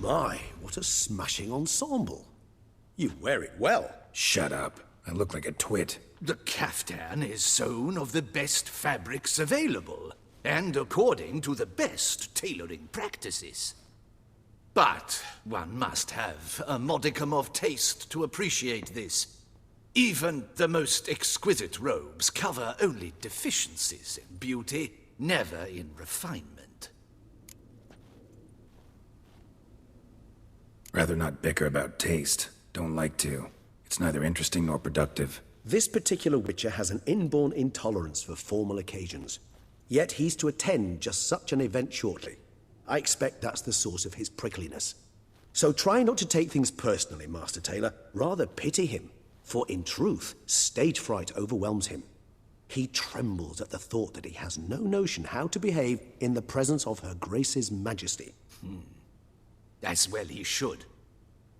My, what a smashing ensemble. You wear it well. Shut up. I look like a twit. The caftan is sewn of the best fabrics available, and according to the best tailoring practices. But one must have a modicum of taste to appreciate this. Even the most exquisite robes cover only deficiencies in beauty, never in refinement. Rather not bicker about taste. Don't like to. It's neither interesting nor productive. This particular Witcher has an inborn intolerance for formal occasions. Yet he's to attend just such an event shortly. I expect that's the source of his prickliness. So try not to take things personally, Master Taylor. Rather pity him. For in truth, stage fright overwhelms him. He trembles at the thought that he has no notion how to behave in the presence of Her Grace's Majesty. As well he should.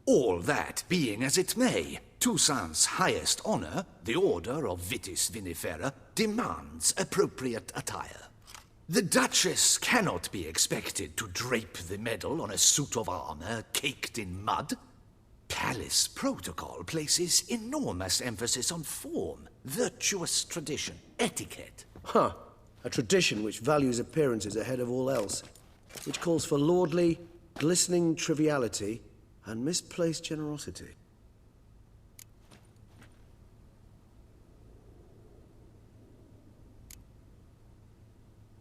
All that being as it may, Toussaint's highest honor, the Order of Vitis Vinifera, demands appropriate attire. The Duchess cannot be expected to drape the medal on a suit of armor caked in mud. Palace protocol places enormous emphasis on form, virtuous tradition, etiquette. Huh. A tradition which values appearances ahead of all else. Which calls for lordly, glistening triviality and misplaced generosity.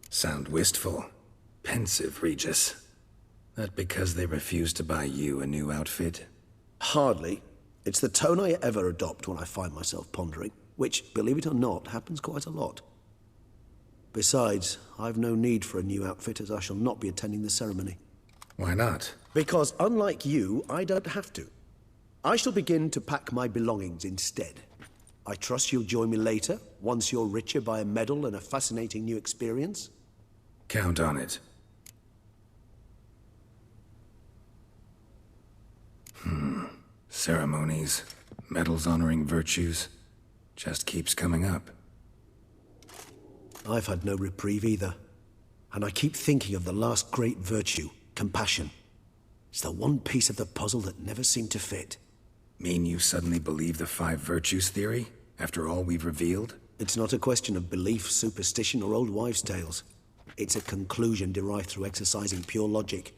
Sound wistful. Pensive, Regis. That because they refuse to buy you a new outfit? Hardly. It's the tone I ever adopt when I find myself pondering, which, believe it or not, happens quite a lot. Besides, I've no need for a new outfit as I shall not be attending the ceremony. Why not? Because unlike you, I don't have to. I shall begin to pack my belongings instead. I trust you'll join me later, once you're richer by a medal and a fascinating new experience? Count on it. Ceremonies, medals honoring virtues, just keeps coming up. I've had no reprieve either. And I keep thinking of the last great virtue, compassion. It's the one piece of the puzzle that never seemed to fit. Mean you suddenly believe the 5 virtues theory, after all we've revealed? It's not a question of belief, superstition, or old wives' tales. It's a conclusion derived through exercising pure logic.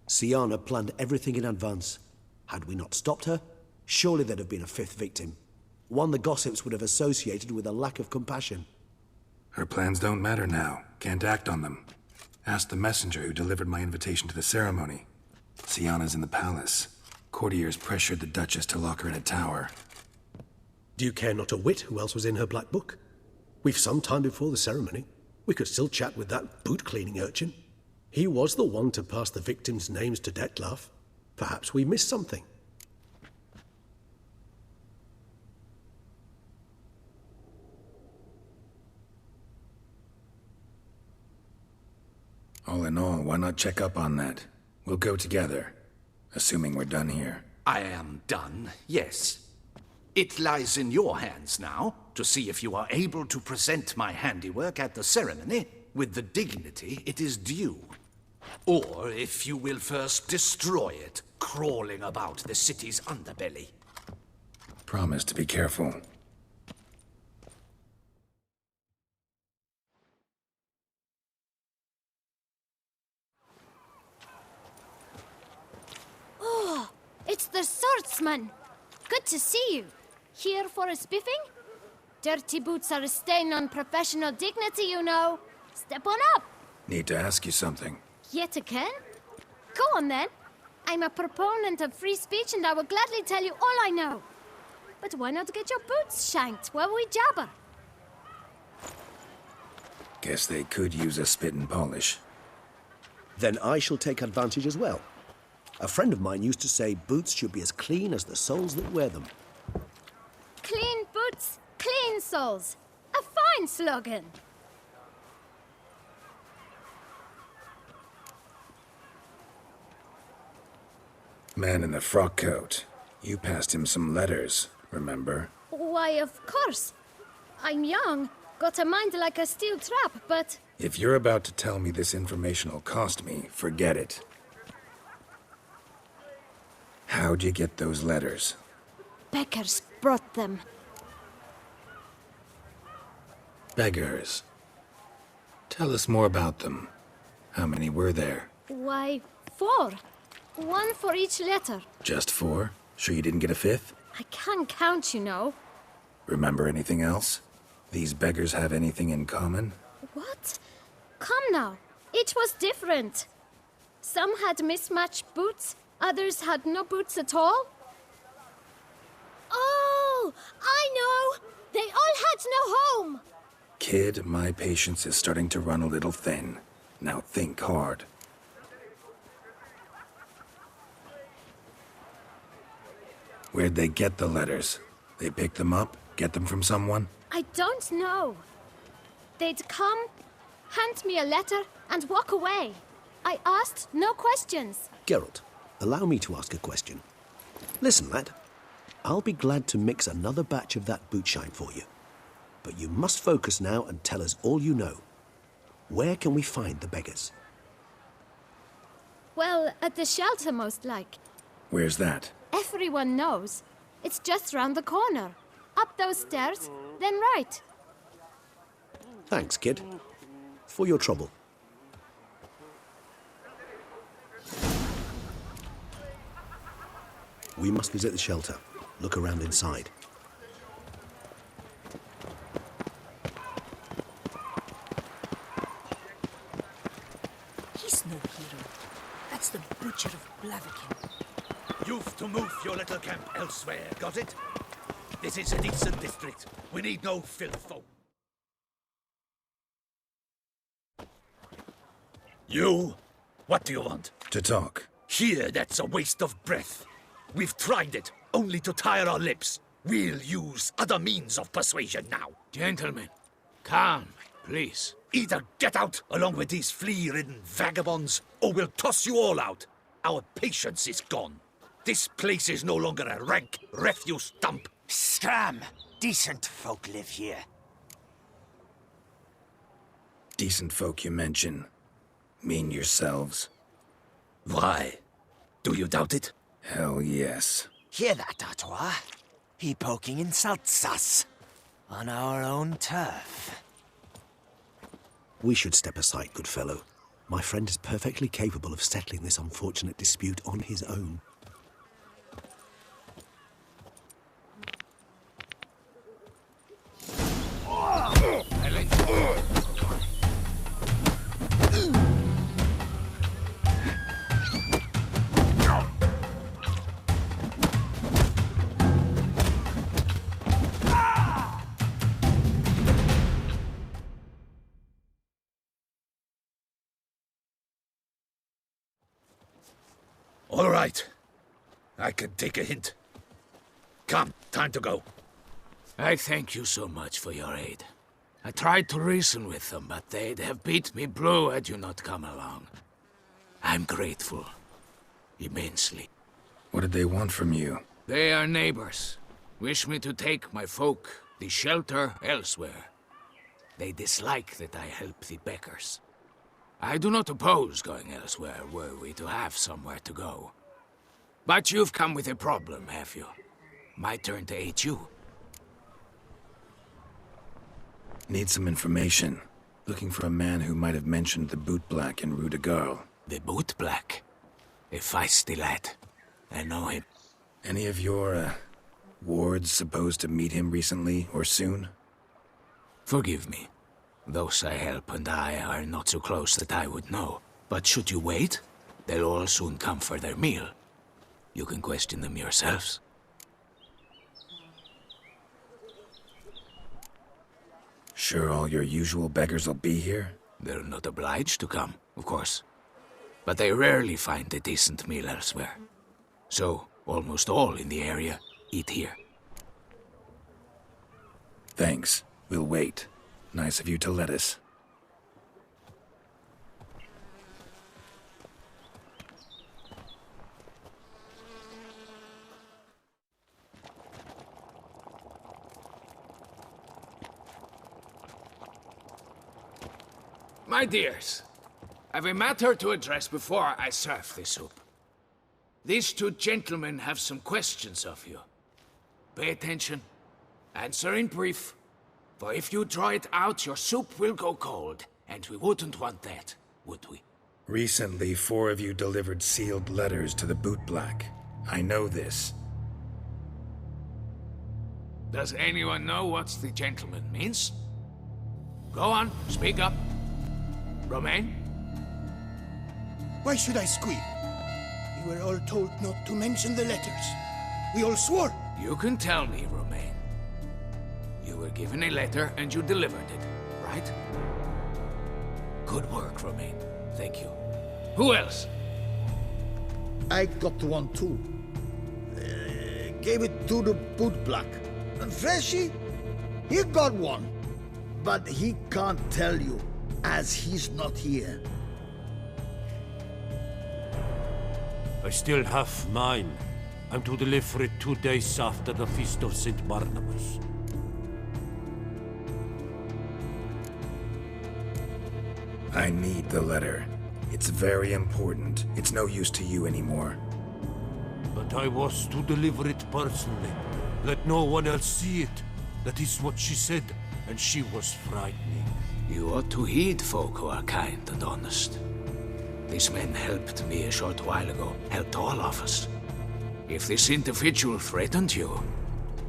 Syanna planned everything in advance. Had we not stopped her, surely there'd have been a 5th victim. One the gossips would have associated with a lack of compassion. Her plans don't matter now. Can't act on them. Ask the messenger who delivered my invitation to the ceremony. Syanna's in the palace. Courtiers pressured the Duchess to lock her in a tower. Do you care not a whit who else was in her black book? We've some time before the ceremony. We could still chat with that boot-cleaning urchin. He was the one to pass the victims' names to Dettlaff. Perhaps we missed something. All in all, why not check up on that? We'll go together, assuming we're done here. I am done, yes. It lies in your hands now to see if you are able to present my handiwork at the ceremony with the dignity it is due. Or if you will first destroy it, crawling about the city's underbelly. Promise to be careful. Oh, it's the swordsman. Good to see you. Here for a spiffing? Dirty boots are a stain on professional dignity, you know. Step on up. Need to ask you something. Yet again? Go on then. I'm a proponent of free speech and I will gladly tell you all I know. But why not get your boots shanked while we jabber? Guess they could use a spit and polish. Then I shall take advantage as well. A friend of mine used to say boots should be as clean as the soles that wear them. Clean boots, clean soles. A fine slogan. Man in the frock coat. You passed him some letters, remember? Why, of course. I'm young, got a mind like a steel trap, but... If you're about to tell me this information will cost me, forget it. How'd you get those letters? Beggars brought them. Beggars. Tell us more about them. How many were there? Why, 4. One for each letter. Just 4? Sure you didn't get a 5th? I can't count, you know. Remember anything else? These beggars have anything in common? What? Come now. Each was different. Some had mismatched boots, others had no boots at all. Oh, I know! They all had no home! Kid, my patience is starting to run a little thin. Now think hard. Where'd they get the letters? They pick them up? Get them from someone? I don't know. They'd come, hand me a letter, and walk away. I asked no questions. Geralt, allow me to ask a question. Listen, lad. I'll be glad to mix another batch of that bootshine for you. But you must focus now and tell us all you know. Where can we find the beggars? Well, at the shelter, most like. Where's that? Everyone knows. It's just round the corner. Up those stairs, then right. Thanks, kid. For your trouble. We must visit the shelter. Look around inside. He's no hero. That's the butcher of Blaviken. You've to move your little camp elsewhere, got it? This is a decent district. We need no filth folk. You? What do you want? To talk. Here, that's a waste of breath. We've tried it, only to tire our lips. We'll use other means of persuasion now. Gentlemen, calm, please. Either get out along with these flea-ridden vagabonds, or we'll toss you all out. Our patience is gone. This place is no longer a rank refuse dump. Scram! Decent folk live here. Decent folk you mention. Mean yourselves. Why? Do you doubt it? Hell yes. Hear that, Artois? He poking insults us. On our own turf. We should step aside, good fellow. My friend is perfectly capable of settling this unfortunate dispute on his own. All right. I can take a hint. Come, time to go. I thank you so much for your aid. I tried to reason with them, but they'd have beat me blue had you not come along. I'm grateful. Immensely. What did they want from you? They are neighbors. Wish me to take my folk, the shelter, elsewhere. They dislike that I help the beggars. I do not oppose going elsewhere, were we to have somewhere to go. But you've come with a problem, have you? My turn to aid you. Need some information. Looking for a man who might have mentioned the boot black in Rue de Garl. The boot black? A feisty lad. I know him. Any of your, wards supposed to meet him recently or soon? Forgive me. Those I help and I are not so close that I would know. But should you wait, they'll all soon come for their meal. You can question them yourselves. Sure all your usual beggars will be here? They're not obliged to come, of course. But they rarely find a decent meal elsewhere. So, almost all in the area eat here. Thanks. We'll wait. Nice of you to let us. My dears, I've a matter to address before I serve the soup. These two gentlemen have some questions of you. Pay attention. Answer in brief. For if you draw it out, your soup will go cold. And we wouldn't want that, would we? Recently, 4 of you delivered sealed letters to the bootblack. I know this. Does anyone know what the gentleman means? Go on, speak up. Romain? Why should I squeal? We were all told not to mention the letters. We all swore. You can tell me, Romain. You were given a letter and you delivered it, right? Good work, Romain. Thank you. Who else? I got one too. Gave it to the bootblack. And Freshie, he got one. But he can't tell you, as he's not here. I still have mine. I'm to deliver it 2 days after the Feast of St. Barnabas. I need the letter. It's very important. It's no use to you anymore. But I was to deliver it personally. Let no one else see it. That is what she said, and she was frightening. You ought to heed folk who are kind and honest. These men helped me a short while ago, helped all of us. If this individual threatened you,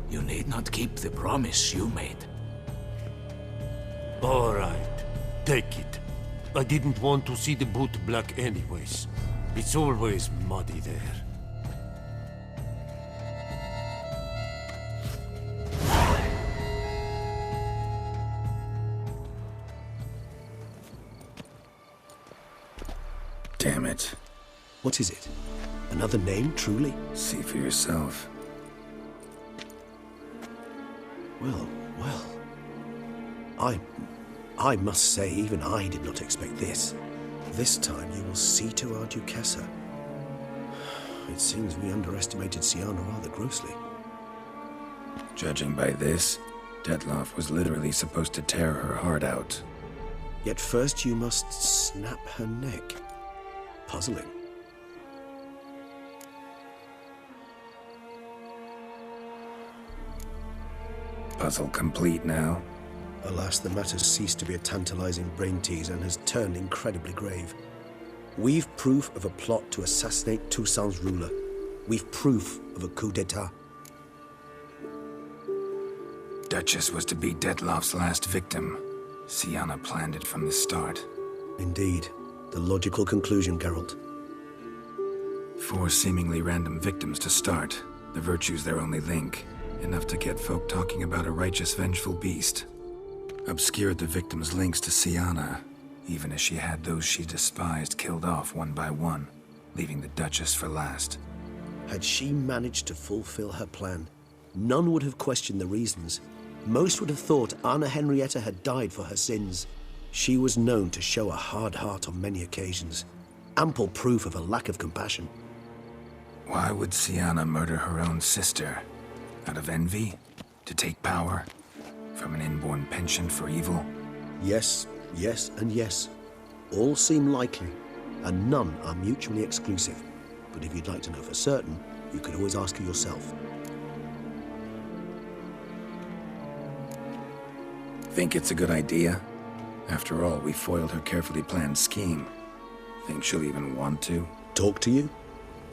you need not keep the promise you made. All right, take it. I didn't want to see the bootblack anyways. It's always muddy there. Damn it. What is it? Another name, truly? See for yourself. Well, well. I must say, even I did not expect this. This time you will see to our Duchessa. It seems we underestimated Siana rather grossly. Judging by this, Detloff was literally supposed to tear her heart out. Yet first you must snap her neck. Puzzling. Puzzle complete now. Alas, the matter's ceased to be a tantalizing brain tease and has turned incredibly grave. We've proof of a plot to assassinate Toussaint's ruler. We've proof of a coup d'etat. Duchess was to be Detloff's last victim. Siana planned it from the start. Indeed. The logical conclusion, Geralt. 4 seemingly random victims to start. The virtue's their only link. Enough to get folk talking about a righteous, vengeful beast. Obscured the victims' links to Siana, even as she had those she despised killed off one by one, leaving the Duchess for last. Had she managed to fulfill her plan, none would have questioned the reasons. Most would have thought Anna Henrietta had died for her sins. She was known to show a hard heart on many occasions. Ample proof of a lack of compassion. Why would Siana murder her own sister? Out of envy? To take power? From an inborn penchant for evil? Yes, yes, and yes. All seem likely, and none are mutually exclusive. But if you'd like to know for certain, you could always ask her yourself. Think it's a good idea? After all, we foiled her carefully planned scheme. Think she'll even want to? Talk to you?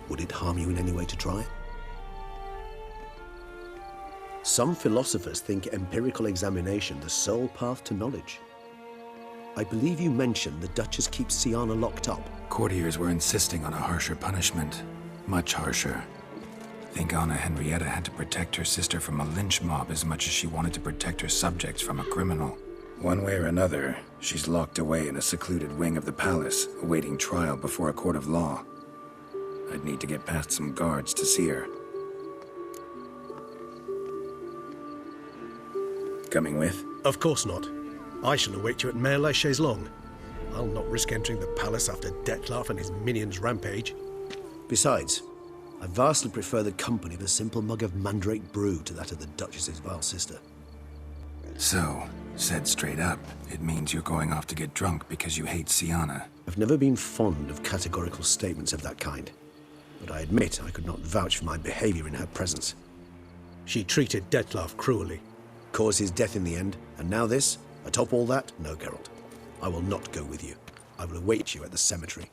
Would it harm you in any way to try? Some philosophers think empirical examination the sole path to knowledge. I believe you mentioned the Duchess keeps Siana locked up. Courtiers were insisting on a harsher punishment. Much harsher. Think Anna Henrietta had to protect her sister from a lynch mob as much as she wanted to protect her subjects from a criminal. One way or another, she's locked away in a secluded wing of the palace, awaiting trial before a court of law. I'd need to get past some guards to see her. Coming with? Of course not. I shall await you at Mare la Chaise-Longue. I'll not risk entering the palace after Detloff and his minions rampage. Besides, I vastly prefer the company of a simple mug of mandrake brew to that of the Duchess's vile sister. So, said straight up, it means you're going off to get drunk because you hate Siana. I've never been fond of categorical statements of that kind. but I admit I could not vouch for my behavior in her presence. She treated Dettlaff cruelly. Caused his death in the end, and now this? Atop all that? No, Geralt. I will not go with you. I will await you at the cemetery.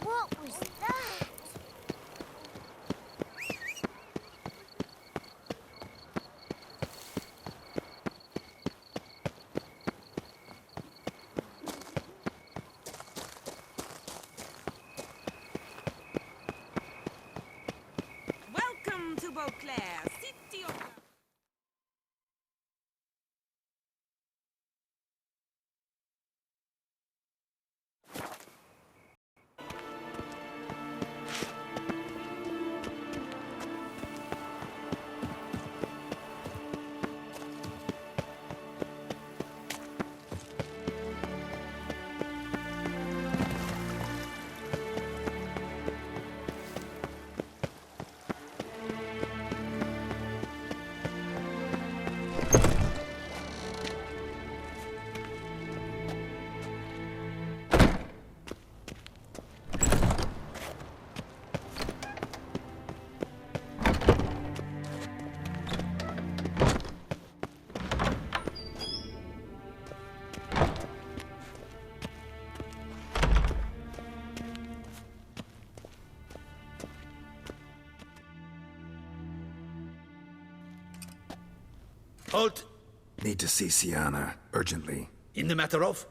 What was that? Welcome to Beauclair, city of... Halt! Need to see Siana, urgently. In the matter of?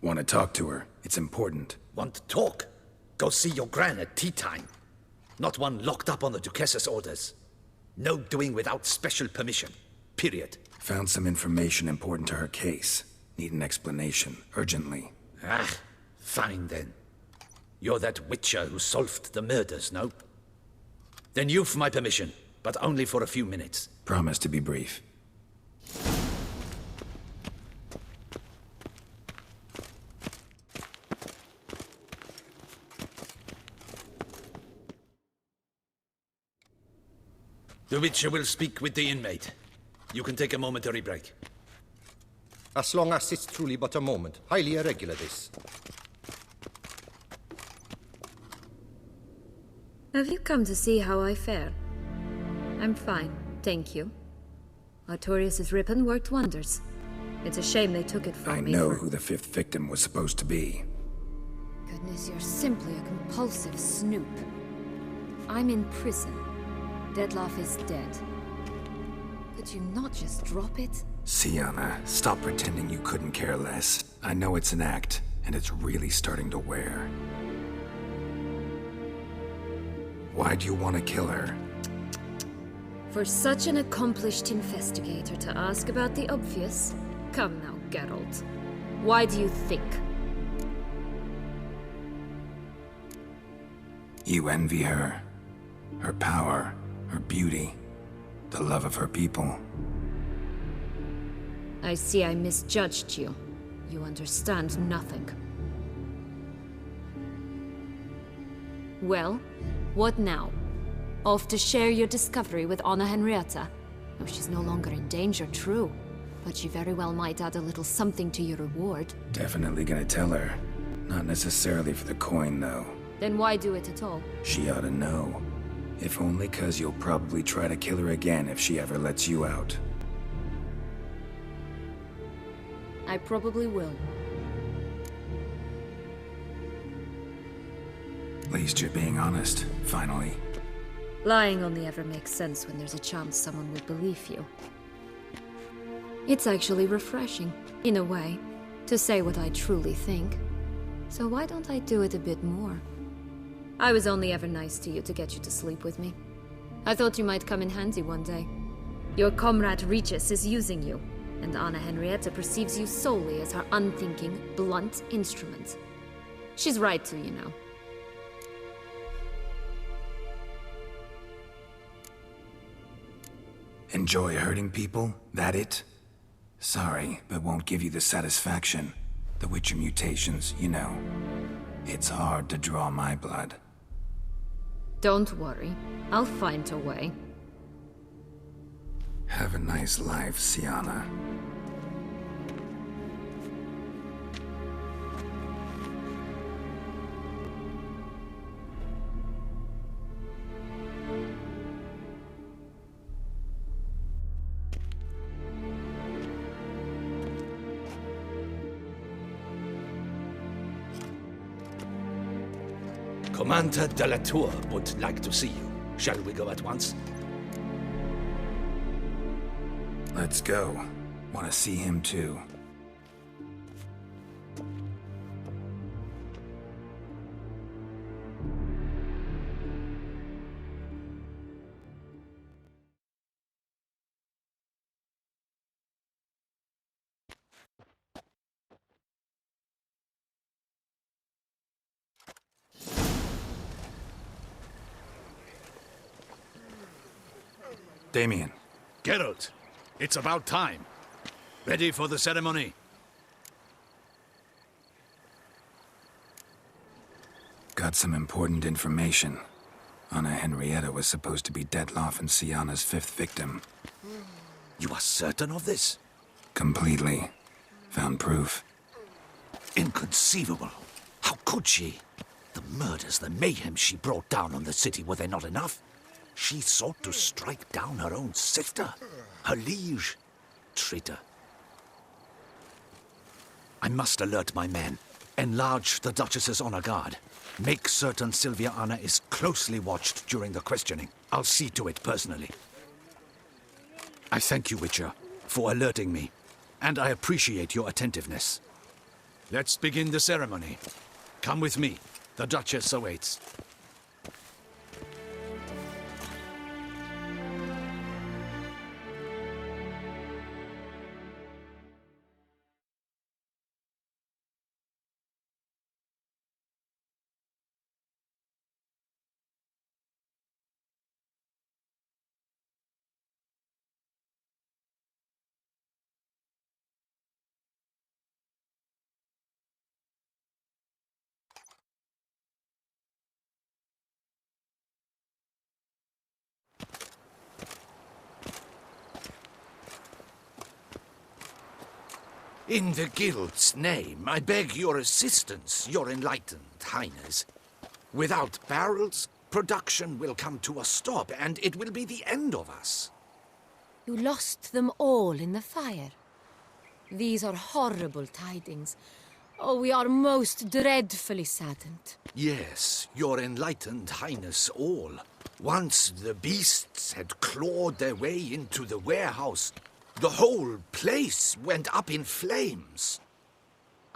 Want to talk to her. It's important. Want to talk? Go see your gran at tea time. Not one locked up on the Duchess's orders. No doing without special permission. Period. Found some information important to her case. Need an explanation, urgently. Ah, fine then. You're that witcher who solved the murders, no? Then you've my permission, but only for a few minutes. Promise to be brief. The witcher will speak with the inmate. You can take a momentary break. As long as it's truly but a moment. Highly irregular, this. Have you come to see how I fare? I'm fine, thank you. Artorius' ribbon worked wonders. It's a shame they took it from me. I know who the fifth victim was supposed to be. Goodness, you're simply a compulsive snoop. I'm in prison. Dettlaff is dead. Could you not just drop it? Siana, stop pretending you couldn't care less. I know it's an act, and it's really starting to wear. Why'd you want to kill her? For such an accomplished investigator to ask about the obvious? Come now, Geralt. Why do you think? You envy her. Her power, her beauty, the love of her people. I see I misjudged you. You understand nothing. Well, what now? Off to share your discovery with Anna Henrietta? Oh, she's no longer in danger, true. But she very well might add a little something to your reward. Definitely gonna tell her. Not necessarily for the coin, though. Then why do it at all? She ought to know. If only 'cause you'll probably try to kill her again if she ever lets you out. I probably will. At least you're being honest, finally. Lying only ever makes sense when there's a chance someone will believe you. It's actually refreshing, in a way, to say what I truly think. So why don't I do it a bit more? I was only ever nice to you to get you to sleep with me. I thought you might come in handy one day. Your comrade Regis is using you, and Anna Henrietta perceives you solely as her unthinking, blunt instrument. She's right to, you know. Enjoy hurting people? That it? Sorry, but won't give you the satisfaction. The Witcher mutations, you know. It's hard to draw my blood. Don't worry. I'll find a way. Have a nice life, Siana. Commander de la Tour would like to see you. Shall we go at once? Let's go. Want to see him too. Damien. Geralt, it's about time. Ready for the ceremony? Got some important information. Anna Henrietta was supposed to be Detloff and Siana's 5th victim. You are certain of this? Completely. Found proof. Inconceivable. How could she? The murders, the mayhem she brought down on the city, were they not enough? She sought to strike down her own sister, her liege. Traitor. I must alert my men. Enlarge the Duchess's honor guard. Make certain Sylvia Anna is closely watched during the questioning. I'll see to it personally. I thank you, Witcher, for alerting me, and I appreciate your attentiveness. Let's begin the ceremony. Come with me. The Duchess awaits. In the Guild's name, I beg your assistance, your enlightened highness. Without barrels, production will come to a stop, and it will be the end of us. You lost them all in the fire. These are horrible tidings. Oh, we are most dreadfully saddened. Yes, your enlightened highness all. Once the beasts had clawed their way into the warehouse, the whole place went up in flames.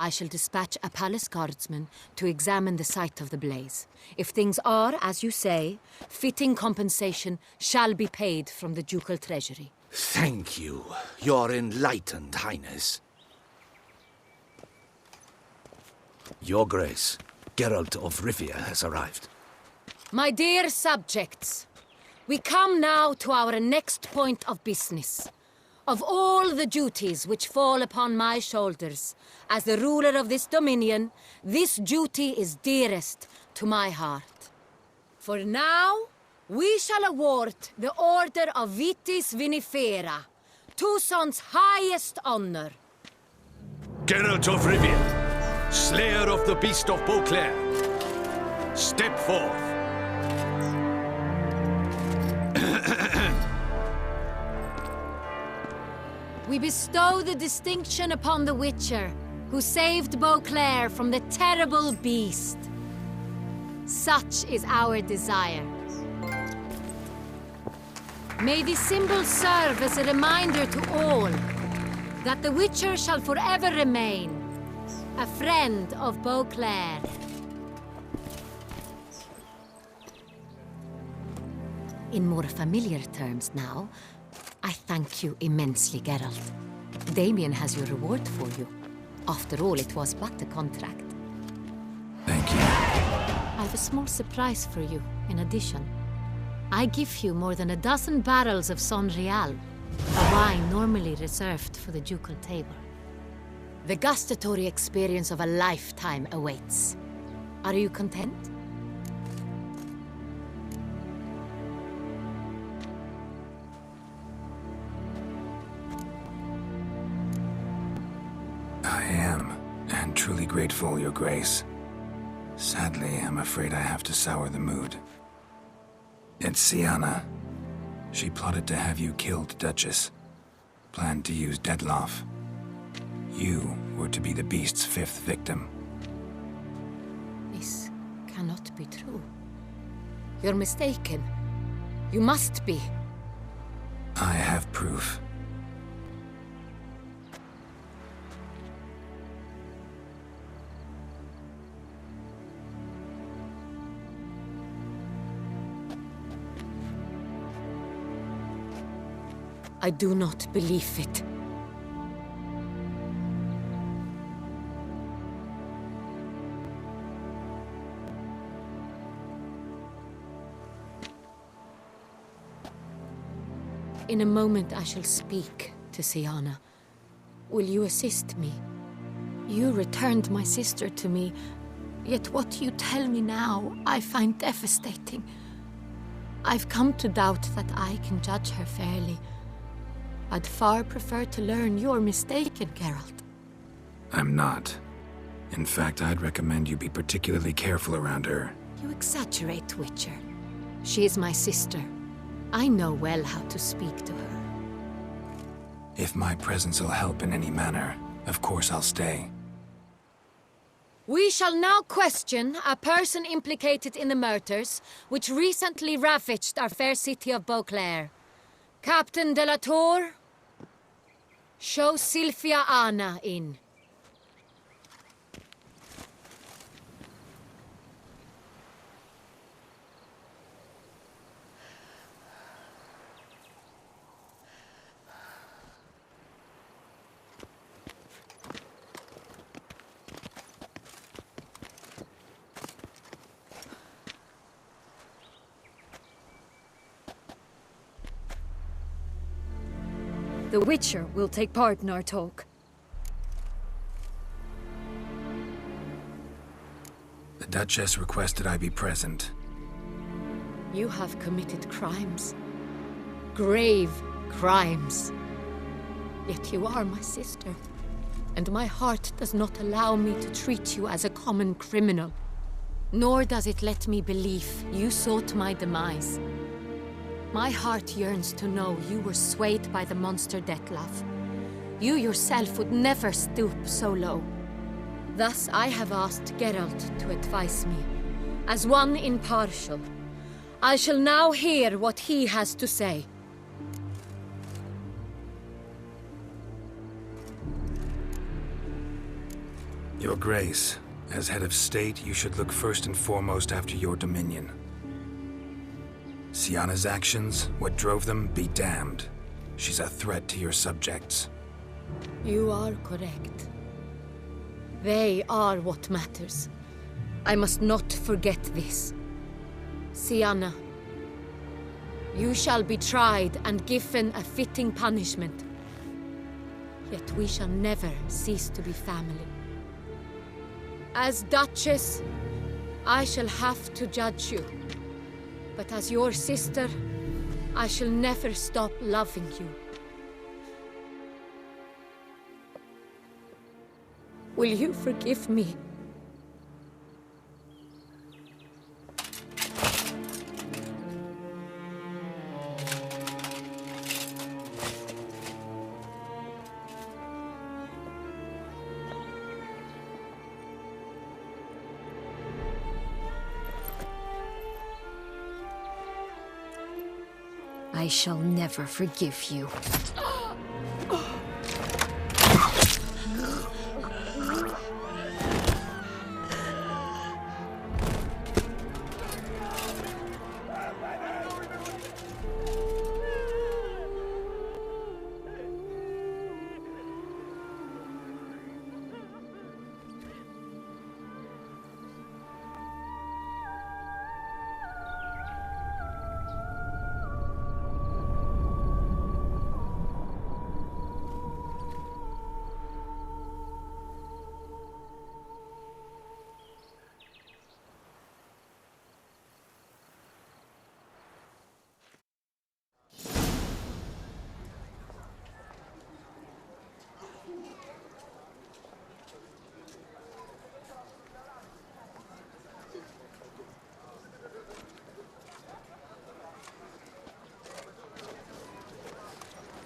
I shall dispatch a palace guardsman to examine the site of the blaze. If things are, as you say, fitting compensation shall be paid from the ducal treasury. Thank you, your enlightened highness. Your Grace, Geralt of Rivia has arrived. My dear subjects, we come now to our next point of business. Of all the duties which fall upon my shoulders, as the ruler of this dominion, this duty is dearest to my heart. For now, we shall award the Order of Vitis Vinifera, Toussaint's highest honor. Geralt of Rivia, slayer of the beast of Beauclair, step forth. We bestow the distinction upon the Witcher, who saved Beauclair from the terrible beast. Such is our desire. May this symbol serve as a reminder to all that the Witcher shall forever remain a friend of Beauclair. In more familiar terms now, I thank you immensely, Geralt. Damien has your reward for you. After all, it was but a contract. Thank you. I have a small surprise for you, in addition. I give you more than a dozen barrels of Son Real, a wine normally reserved for the ducal table. The gustatory experience of a lifetime awaits. Are you content? I am, and truly grateful, Your Grace. Sadly, I'm afraid I have to sour the mood. It's Siana. She plotted to have you killed, Duchess. Planned to use Detloff. You were to be the beast's 5th victim. This cannot be true. You're mistaken. You must be. I have proof. I do not believe it. In a moment I shall speak to Siana. Will you assist me? You returned my sister to me, yet what you tell me now I find devastating. I've come to doubt that I can judge her fairly. I'd far prefer to learn you're mistaken, Geralt. I'm not. In fact, I'd recommend you be particularly careful around her. You exaggerate, Witcher. She is my sister. I know well how to speak to her. If my presence will help in any manner, of course I'll stay. We shall now question a person implicated in the murders which recently ravaged our fair city of Beauclair. Captain de la Tour, show Sylvia Anna in. The Witcher will take part in our talk. The Duchess requested I be present. You have committed crimes. Grave crimes. Yet you are my sister. And my heart does not allow me to treat you as a common criminal. Nor does it let me believe you sought my demise. My heart yearns to know you were swayed by the monster Detloff. You yourself would never stoop so low. Thus I have asked Geralt to advise me. As one impartial, I shall now hear what he has to say. Your Grace, as head of state, you should look first and foremost after your dominion. Siana's actions, what drove them, be damned. She's a threat to your subjects. You are correct. They are what matters. I must not forget this. Siana, you shall be tried and given a fitting punishment. Yet we shall never cease to be family. As Duchess, I shall have to judge you. But as your sister, I shall never stop loving you. Will you forgive me? I shall never forgive you.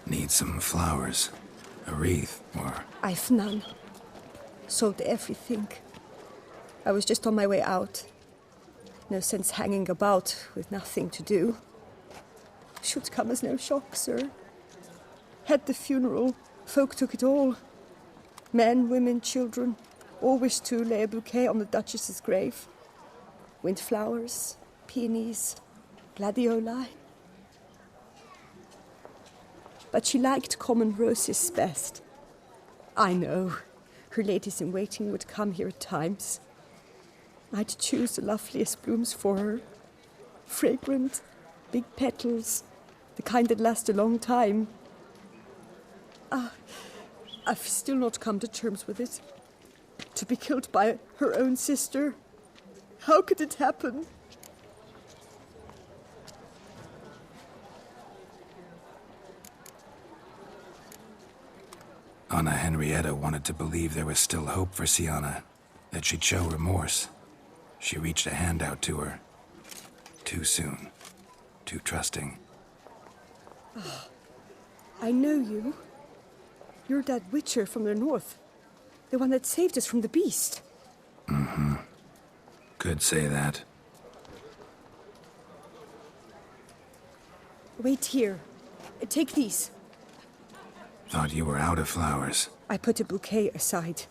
Need some flowers, a wreath, or... I've none. Sold everything. I was just on my way out. No sense hanging about with nothing to do. Should come as no shock, sir. Had the funeral. Folk took it all. Men, women, children. All wished to lay a bouquet on the Duchess's grave. Windflowers, peonies, gladioli. But she liked common roses best. I know. Her ladies-in-waiting would come here at times. I'd choose the loveliest blooms for her. Fragrant, big petals, the kind that last a long time. I've still not come to terms with it. To be killed by her own sister. How could it happen? Anna Henrietta wanted to believe there was still hope for Sienna, that she'd show remorse. She reached a hand out to her. Too soon. Too trusting. Oh, I know you. You're that witcher from the north. The one that saved us from the beast. Mm-hmm. Could say that. Wait here. Take these. Thought you were out of flowers. I put a bouquet aside.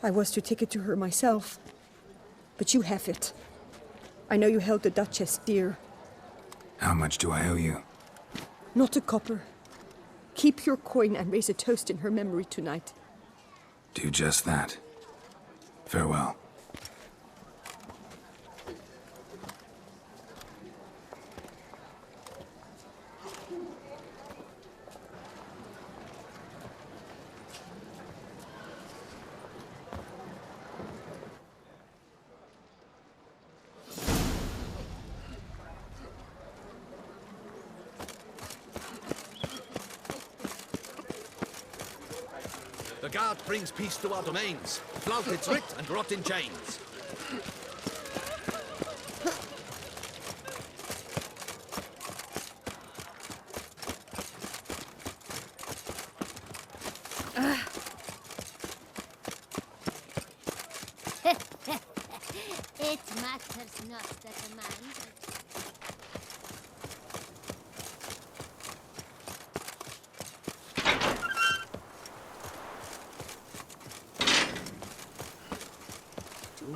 I was to take it to her myself. But you have it. I know you held the Duchess dear. How much do I owe you? Not a copper. Keep your coin and raise a toast in her memory tonight. Do just that. Farewell. The guard brings peace to our domains. Flout its writ and rot in chains. It matters not that a man...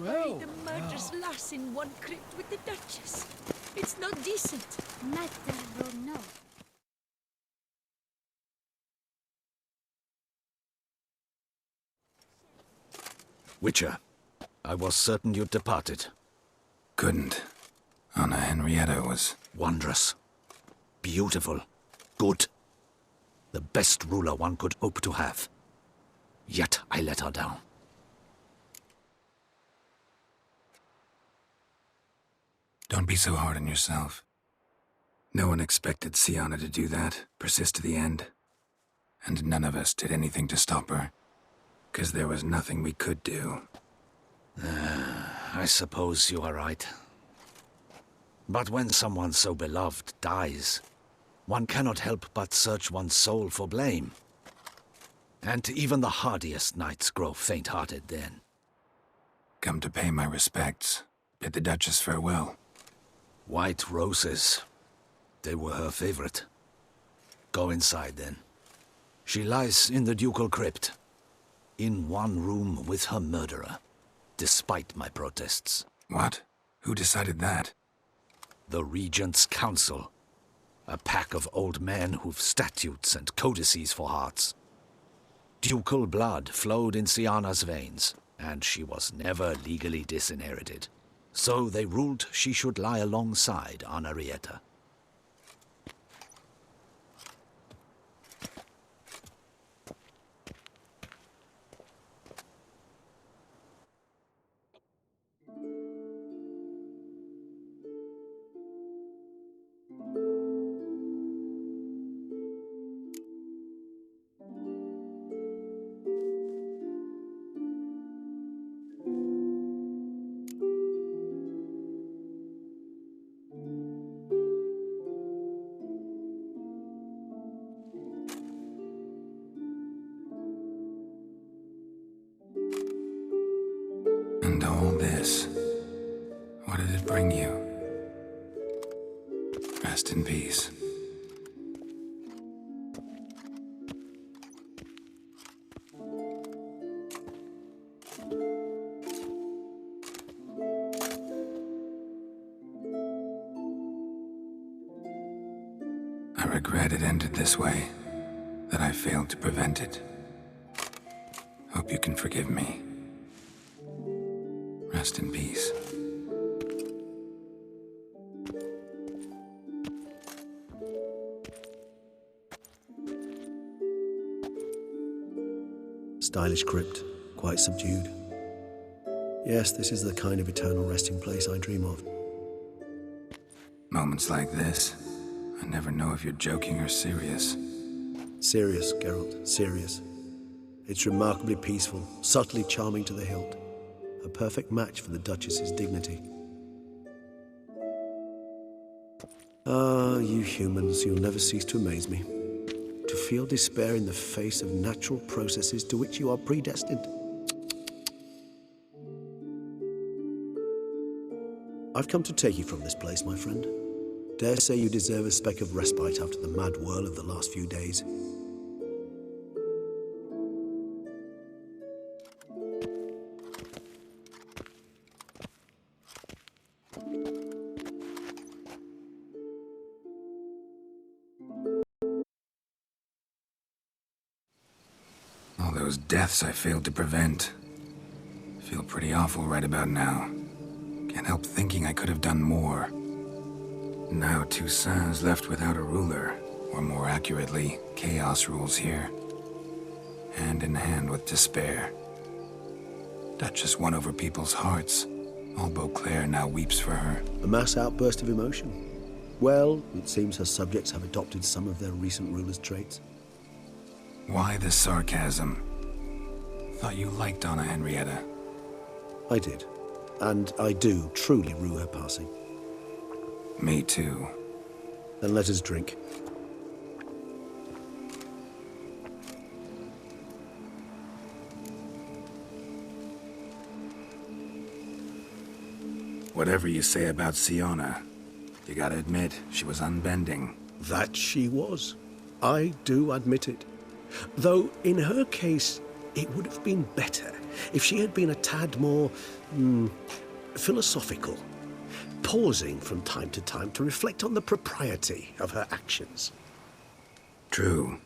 Bury the murderous lass in one crypt with the Duchess. It's not decent. Matter or no. Witcher, I was certain you'd departed. Couldn't. Anna Henrietta was... wondrous. Beautiful. Good. The best ruler one could hope to have. Yet I let her down. Don't be so hard on yourself. No one expected Sienna to do that, persist to the end. And none of us did anything to stop her. 'Cause there was nothing we could do. I suppose you are right. But when someone so beloved dies, one cannot help but search one's soul for blame. And even the hardiest knights grow faint-hearted then. Come to pay my respects. Bid the Duchess farewell. White roses. They were her favorite. Go inside, then. She lies in the ducal crypt. In one room with her murderer. Despite my protests. What? Who decided that? The Regent's Council. A pack of old men who've statutes and codices for hearts. Ducal blood flowed in Sienna's veins, and she was never legally disinherited. So they ruled she should lie alongside Anna Henrietta. Duchess. What did it bring you? Rest in peace. I regret it ended this way, that I failed to prevent it. Hope you can forgive me. Rest in peace. Stylish crypt, quite subdued. Yes, this is the kind of eternal resting place I dream of. Moments like this, I never know if you're joking or serious. Serious, Geralt, serious. It's remarkably peaceful, subtly charming to the hilt. A perfect match for the Duchess's dignity. Ah, you humans, you'll never cease to amaze me. To feel despair in the face of natural processes to which you are predestined. I've come to take you from this place, my friend. Dare say you deserve a speck of respite after the mad whirl of the last few days. All those deaths I failed to prevent. Feel pretty awful right about now. Can't help thinking I could have done more. Now Toussaint's left without a ruler, or more accurately, chaos rules here. Hand in hand with despair. Duchess won over people's hearts. All Beauclair now weeps for her. A mass outburst of emotion. Well, it seems her subjects have adopted some of their recent ruler's traits. Why the sarcasm? Thought you liked Donna Henrietta. I did. And I do truly rue her passing. Me too. Then let us drink. Whatever you say about Siona, you gotta admit, she was unbending. That she was. I do admit it. Though, in her case, it would have been better if she had been a tad more, philosophical, pausing from time to time to reflect on the propriety of her actions. True.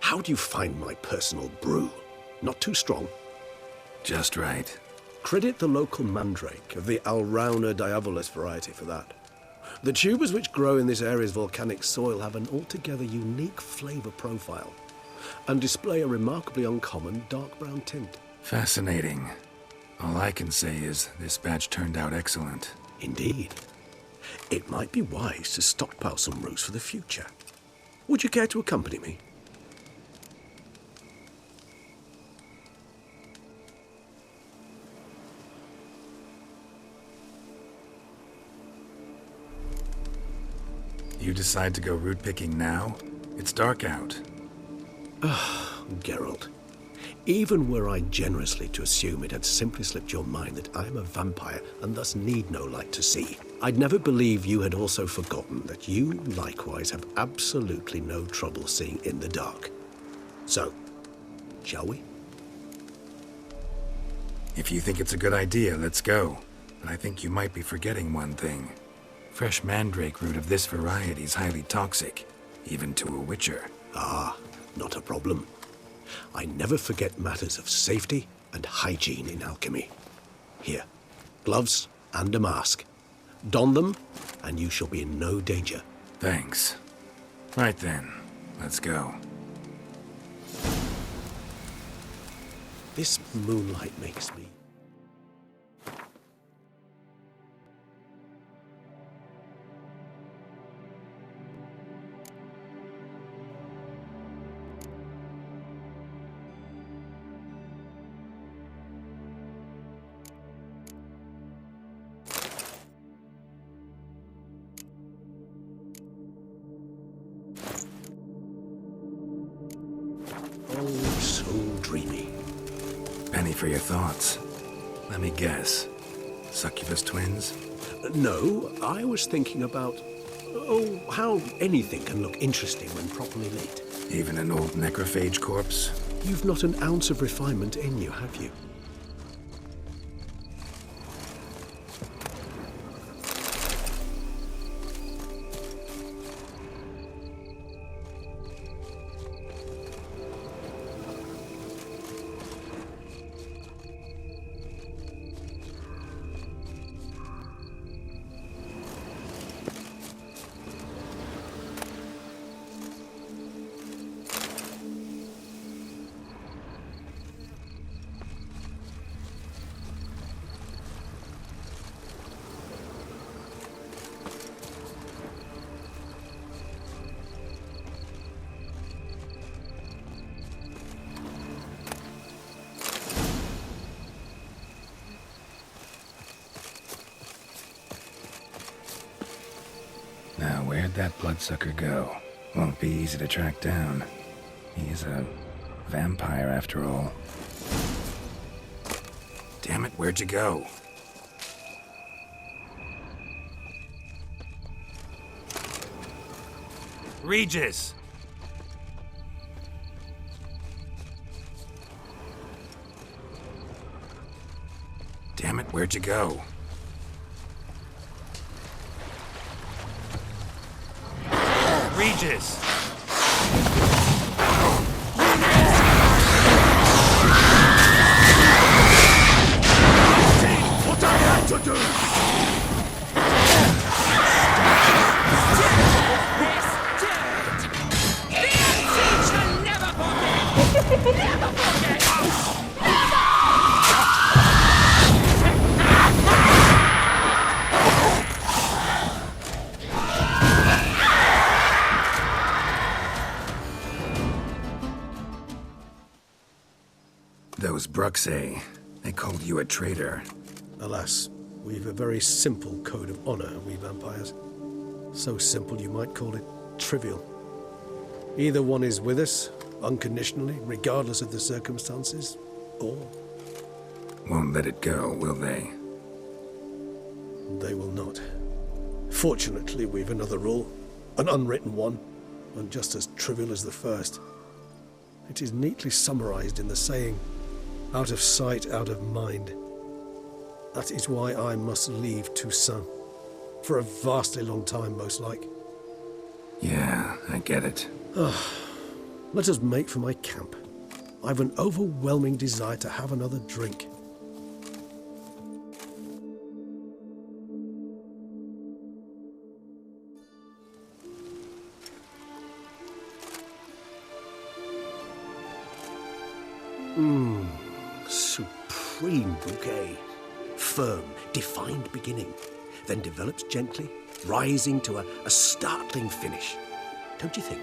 How do you find my personal brew? Not too strong? Just right. Credit the local mandrake of the Alrauna diabolus variety for that. The tubers which grow in this area's volcanic soil have an altogether unique flavor profile and display a remarkably uncommon dark brown tint. Fascinating. All I can say is this batch turned out excellent. Indeed. It might be wise to stockpile some roots for the future. Would you care to accompany me? You decide to go root picking now? It's dark out. Geralt, even were I generously to assume it had simply slipped your mind that I am a vampire and thus need no light to see, I'd never believe you had also forgotten that you likewise have absolutely no trouble seeing in the dark. So, shall we? If you think it's a good idea, let's go. But I think you might be forgetting one thing. Fresh mandrake root of this variety is highly toxic, even to a witcher. Ah, not a problem. I never forget matters of safety and hygiene in alchemy. Here, gloves and a mask. Don them, and you shall be in no danger. Thanks. Right then, let's go. This moonlight makes me... Oh, so dreamy. penny for your thoughts. Let me guess. Succubus twins? No, I was thinking about, how anything can look interesting when properly lit. Even an old necrophage corpse? You've not an ounce of refinement in you, have you? Now, where'd that bloodsucker go? Won't be easy to track down. He's a vampire after all. Damn it, where'd you go? Regis! Damn it, where'd you go? Regis! What I have to do! Those Bruxae, they called you a traitor. Alas, we've a very simple code of honor, we vampires. So simple you might call it trivial. Either one is with us, unconditionally, regardless of the circumstances, or... Won't let it go, will they? They will not. Fortunately, we've another rule, an unwritten one, and just as trivial as the first. It is neatly summarized in the saying, out of sight, out of mind. That is why I must leave Toussaint. For a vastly long time, most like. Yeah, I get it. Let us make for my camp. I've an overwhelming desire to have another drink. Supreme bouquet. Firm, defined beginning, then develops gently, rising to a startling finish. Don't you think?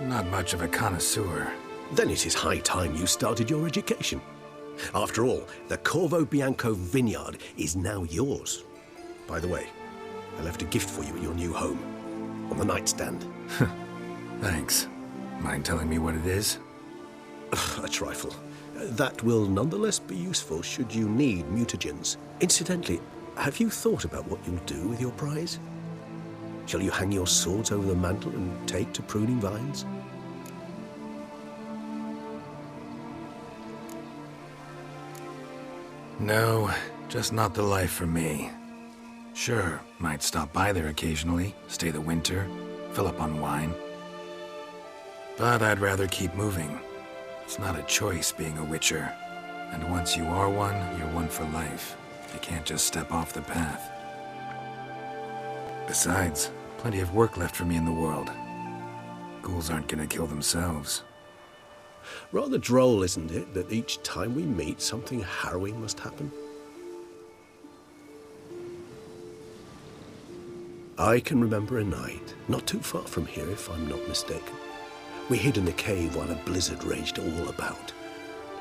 Not much of a connoisseur. Then it is high time you started your education. After all, the Corvo Bianco vineyard is now yours. By the way, I left a gift for you in your new home, on the nightstand. Thanks. Mind telling me what it is? A trifle. That will nonetheless be useful should you need mutagens. Incidentally, have you thought about what you'll do with your prize? Shall you hang your swords over the mantle and take to pruning vines? No, just not the life for me. Sure, might stop by there occasionally, stay the winter, fill up on wine. But I'd rather keep moving. It's not a choice being a witcher. And once you are one, you're one for life. You can't just step off the path. Besides, plenty of work left for me in the world. Ghouls aren't gonna kill themselves. Rather droll, isn't it, that each time we meet, something harrowing must happen? I can remember a night, not too far from here if I'm not mistaken. We hid in a cave while a blizzard raged all about.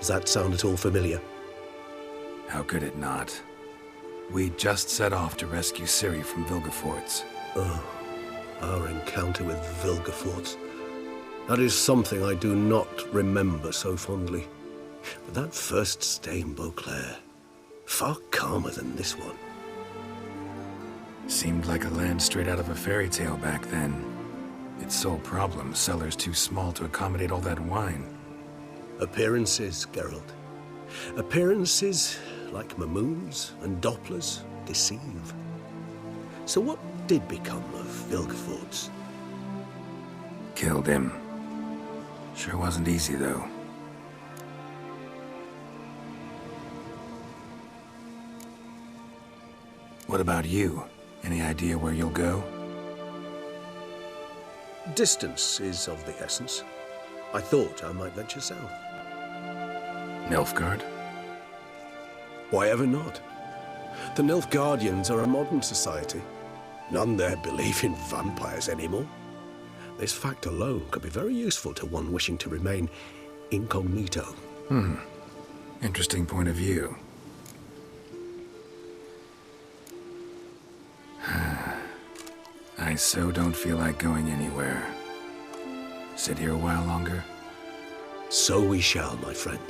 Does that sound at all familiar? How could it not? We just set off to rescue Ciri from Vilgefortz. Oh, our encounter with Vilgefortz. That is something I do not remember so fondly. But that first stay in Beauclair, far calmer than this one. Seemed like a land straight out of a fairy tale back then. Its sole problem, cellars too small to accommodate all that wine. Appearances, Geralt. Appearances, like Mamoons and Dopplers, deceive. So what did become of Vilgefortz? Killed him. Sure wasn't easy, though. What about you? Any idea where you'll go? Distance is of the essence. I thought I might venture south. Nilfgaard? Why ever not? The Nilfgaardians are a modern society. None there believe in vampires anymore. This fact alone could be very useful to one wishing to remain incognito. Interesting point of view. I so don't feel like going anywhere. Sit here a while longer? So we shall, my friend.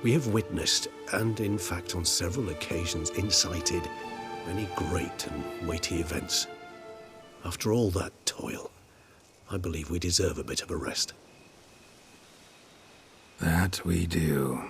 We have witnessed, and in fact on several occasions incited, many great and weighty events. After all that toil, I believe we deserve a bit of a rest. That we do.